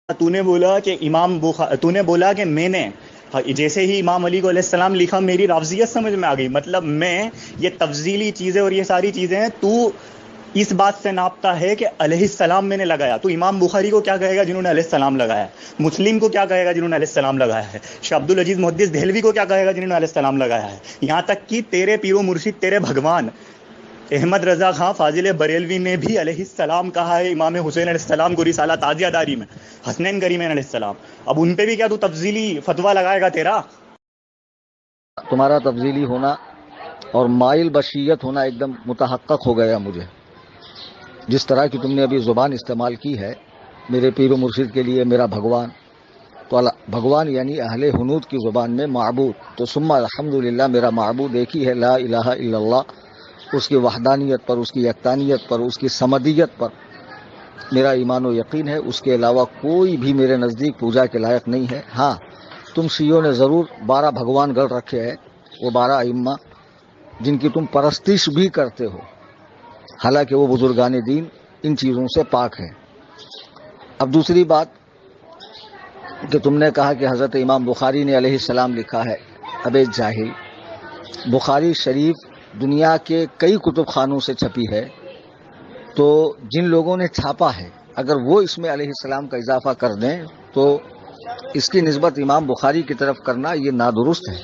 تو نے بولا کہ تو نے بولا کہ میں نے جیسے ہی امام علی کو علیہ السلام لکھا میری رافضیت سمجھ میں آ گئی. مطلب میں یہ تفضیلی چیزیں اور یہ ساری چیزیں ہیں تو اس بات سے ناپتا ہے کہ علیہ السلام میں نے لگایا. تو امام بخاری کو کیا کہے گا جنہوں نے علیہ السلام لگایا ہے؟ مسلم کو کیا کہے گا جنہوں نے علیہ السلام لگایا ہے؟ شاہ عبد العزیز محدث دہلوی کو کیا کہے گا جنہوں نے علیہ السلام لگایا ہے؟ یہاں تک کہ تیرے پیر و مرشد تیرے بھگوان احمد رضا خان فاضل بریلوی نے بھی علیہ السلام کہا ہے امام حسین علیہ السلام کو رسالہ تعزیہ داری میں، حسنین کریمین علیہ السلام. اب ان پہ بھی کیا تو تفضیلی فتویٰ لگائے گا تیرا؟ تمہارا تفضیلی ہونا اور مائل بشیت ہونا ایک دم متحقق ہو گیا مجھے. جس طرح کی تم نے ابھی زبان استعمال کی ہے میرے پیر و مرشد کے لیے میرا بھگوان، تو بھگوان یعنی اہل حنود کی زبان میں معبود. تو ثم الحمدللہ میرا معبود ایک ہی ہے، لا الہ الا اللہ. اس کی وحدانیت پر، اس کی یکتانیت پر، اس کی صمدیت پر میرا ایمان و یقین ہے. اس کے علاوہ کوئی بھی میرے نزدیک پوجا کے لائق نہیں ہے. ہاں تم شیعوں نے ضرور 12 بھگوان گڑھ رکھے ہیں، وہ 12 ائمہ جن کی تم پرستش بھی کرتے ہو، حالانکہ وہ بزرگان دین ان چیزوں سے پاک ہیں. اب دوسری بات کہ تم نے کہا کہ حضرت امام بخاری نے علیہ السلام لکھا ہے. ابے جاہل، بخاری شریف دنیا کے کئی کتب خانوں سے چھپی ہے، تو جن لوگوں نے چھاپا ہے اگر وہ اس میں علیہ السلام کا اضافہ کر دیں تو اس کی نسبت امام بخاری کی طرف کرنا یہ نادرست ہے.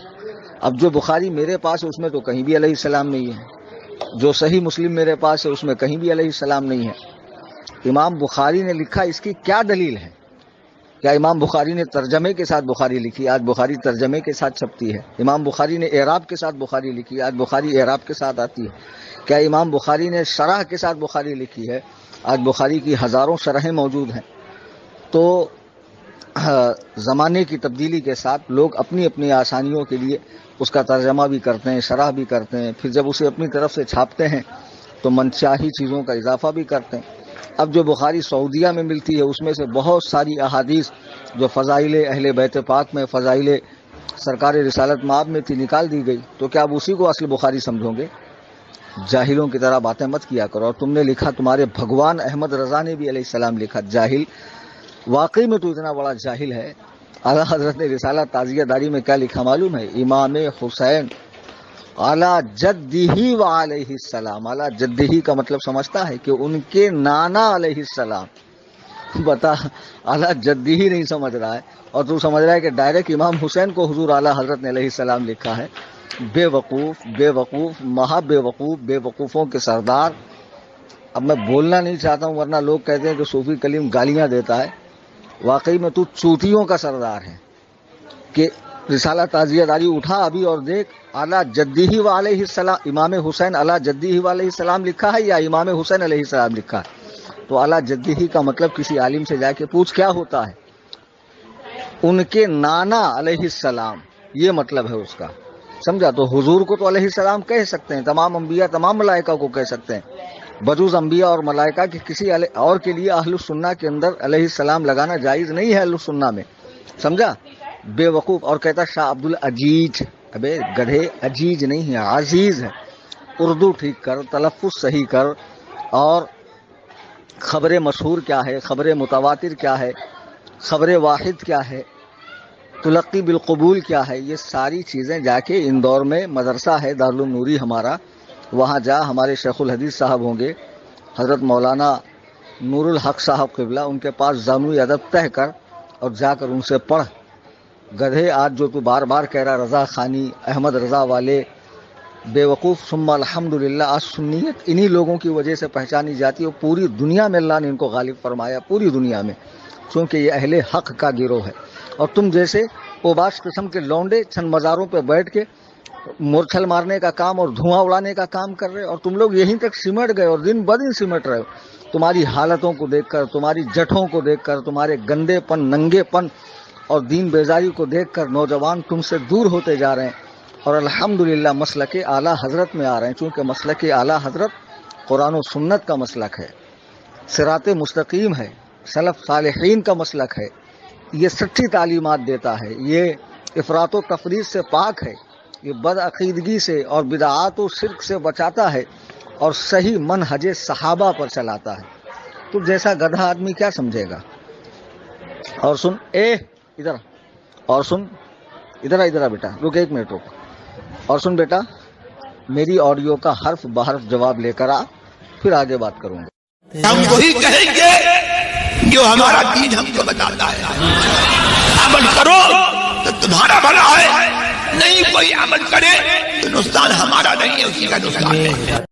اب جو بخاری میرے پاس ہے اس میں تو کہیں بھی علیہ السلام نہیں ہے، جو صحیح مسلم میرے پاس ہے اس میں کہیں بھی علیہ السلام نہیں ہے. امام بخاری نے لکھا، اس کی کیا دلیل ہے؟ کیا امام بخاری نے ترجمے کے ساتھ بخاری لکھی؟ آج بخاری ترجمے کے ساتھ چھپتی ہے. امام بخاری نے اعراب کے ساتھ بخاری لکھی، آج بخاری اعراب کے ساتھ آتی ہے. کیا امام بخاری نے شرح کے ساتھ بخاری لکھی ہے؟ آج بخاری کی ہزاروں شرحیں موجود ہیں. تو زمانے کی تبدیلی کے ساتھ لوگ اپنی اپنی آسانیوں کے لیے اس کا ترجمہ بھی کرتے ہیں، شرح بھی کرتے ہیں، پھر جب اسے اپنی طرف سے چھاپتے ہیں تو منشاہی چیزوں کا اضافہ بھی کرتے ہیں. اب جو بخاری سعودیہ میں ملتی ہے اس میں سے بہت ساری احادیث جو فضائل اہل بیت پاک میں، فضائل سرکار رسالت مآب میں تھی، نکال دی گئی. تو کیا اب اسی کو اصل بخاری سمجھو گے؟ جاہلوں کی طرح باتیں مت کیا کرو. اور تم نے لکھا تمہارے بھگوان احمد رضا نے بھی علیہ السلام لکھا. جاہل، واقعی میں تو اتنا بڑا جاہل ہے. اعلیٰ حضرت نے رسالہ تعزیہ داری میں کیا لکھا معلوم ہے؟ امام حسین اعلیٰ جدہ و علیہ السلام. اعلیٰ جدہ کا مطلب سمجھتا ہے کہ ان کے نانا علیہ السلام. بتا، اعلیٰ جدہ ہی نہیں سمجھ رہا ہے اور تو سمجھ رہا ہے کہ ڈائریکٹ امام حسین کو حضور اعلیٰ حضرت نے علیہ السلام لکھا ہے. بے وقوف، بے وقوف، مہا بے وقوف، بے وقوفوں کے سردار. اب میں بولنا نہیں چاہتا ہوں ورنہ لوگ کہتے ہیں کہ صوفی کلیم گالیاں دیتا ہے. واقعی میں تو چوتیوں کا سردار ہے کہ رسالہ تعزیہ داری اٹھا ابھی اور دیکھ، اعلیٰ جدہ و علیہ السلام، امام حسین اعلیٰ جدہ و علیہ السلام لکھا ہے یا امام حسین علیہ السلام لکھا ہے؟ تو اعلیٰ جدہ کا مطلب کسی عالم سے جا کے پوچھ کیا ہوتا ہے. ان کے نانا علیہ السلام، یہ مطلب ہے اس کا. سمجھا؟ تو حضور کو تو علیہ السلام کہہ سکتے ہیں، تمام انبیاء تمام ملائکہ کو کہہ سکتے ہیں، بجوز انبیاء اور ملائکہ کہ کسی اور کے لیے اہل السنہ کے اندر علیہ السلام لگانا جائز نہیں ہے اہل السنہ میں. سمجھا؟ بے وقوف. اور کہتا شاہ عبد العزیز. ابے گدھے، عزیز نہیں ہے، عزیز ہے. اردو ٹھیک کر، تلفظ صحیح کر. اور خبر مشہور کیا ہے، خبر متواتر کیا ہے، خبر واحد کیا ہے، تلقی بالقبول کیا ہے، یہ ساری چیزیں جا کے اندور میں مدرسہ ہے دارالعلوم نوری ہمارا، وہاں جا. ہمارے شیخ الحدیث صاحب ہوں گے حضرت مولانا نور الحق صاحب قبلہ، ان کے پاس زانوی ادب تہ کر اور جا کر ان سے پڑھ. گدھے، آج جو تو بار بار کہہ رہا رضا خانی، احمد رضا والے، بے وقوف. ثم الحمدللہ آج سنیت انہی لوگوں کی وجہ سے پہچانی جاتی ہے اور پوری دنیا میں اللہ نے ان کو غالب فرمایا، پوری دنیا میں، چونکہ یہ اہل حق کا گروہ ہے. اور تم جیسے اوباش قسم کے لونڈے چند مزاروں پہ بیٹھ کے مورچھل مارنے کا کام اور دھواں اڑانے کا کام کر رہے، اور تم لوگ یہیں تک سمٹ گئے اور دن بدن سمٹ رہے ہو. تمہاری حالتوں کو دیکھ کر، تمہاری جٹھوں کو دیکھ کر، تمہارے گندے پن، ننگے پن اور دین بیزاری کو دیکھ کر نوجوان تم سے دور ہوتے جا رہے ہیں اور الحمدللہ مسلک اعلیٰ حضرت میں آ رہے ہیں. چونکہ مسلک اعلیٰ حضرت قرآن و سنت کا مسلک ہے، صراط مستقیم ہے، سلف صالحین کا مسلک ہے، یہ سچی تعلیمات دیتا ہے، یہ افراط و تفریط سے پاک ہے، یہ بدعقیدگی سے اور بدعات و شرک سے بچاتا ہے اور صحیح منہج صحابہ پر چلاتا ہے. تو جیسا گدھا آدمی کیا سمجھے گا؟ اور سن ادھر اور سن ادھر آ بیٹا، رک 1 منٹ رک. اور سن بیٹا، میری آڈیو کا حرف بحرف جواب لے کر آ، پھر آگے بات کروں گا. ہم وہی کہیں گے جو ہمارا دین ہم کو بتاتا ہے. عمل کرو تو تمہارا بھلا ہے، نہیں کوئی عمل کرے تو نقصان ہمارا نہیں ہے، اسی کا نقصان ہے.